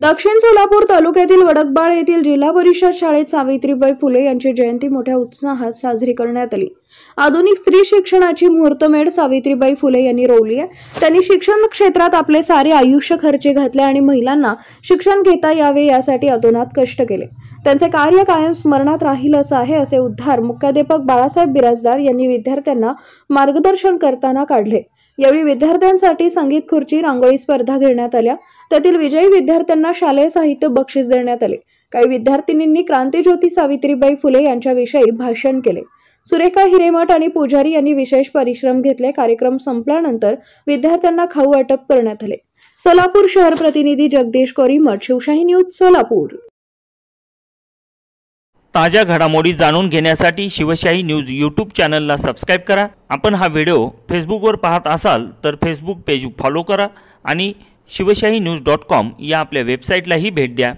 दक्षिण सोलापूर तालुक्यातील वडकबाळ येथील जिल्हा परिषद शाळेत सावित्रीबाई फुले यांची जयंती मोठ्या उत्साहात साजरी करण्यात आली। आधुनिक स्त्री शिक्षणाची मुहूर्तमेढ सावित्रीबाई फुले यांनी रोवली आहे। त्यांनी शिक्षण क्षेत्रात आपले सारे आयुष्य खर्ची घातले आणि महिलांना शिक्षण घेता यावे यासाठी अतोनात कष्ट केले। त्यांचे कार्य कायम स्मरणात राहील असं आहे, असे उद्गार मुख्याध्यापक बाळासाहेब बिराजदार यांनी विद्यार्थ्यांना मार्गदर्शन करताना काढले। यावेळी विद्यार्थ्यांसाठी संगीत खुर्ची रांगोळी स्पर्धा घेण्यात आल्या। त्यातील विजयी विद्यार्थ्यांना शालेय साहित्य बक्षीस देण्यात आले। काही विद्यार्थिनींनी क्रांतिज्योती सावित्रीबाई फुले यांच्याविषयी भाषण केले। सुरेखा हिरेमठ आणि पुजारी यांनी विशेष परिश्रम घेतले। कार्यक्रम संपल्यानंतर विद्यार्थ्यांना खाऊ वाटप करण्यात आले। सोलापूर शहर प्रतिनिधी जगदीश कोरीमठ, शिवशाही न्यूज, सोलापूर। ताज्या घडामोडी जाणून घेण्यासाठी शिवशाही न्यूज यूट्यूब चॅनलला सबस्क्राइब करा। आपण हा व्हिडिओ फेसबुकवर पाहत असाल तर फेसबुक पेज फॉलो करा आणि शिवशाही न्यूज.com या आपल्या वेबसाईटलाही भेट द्या।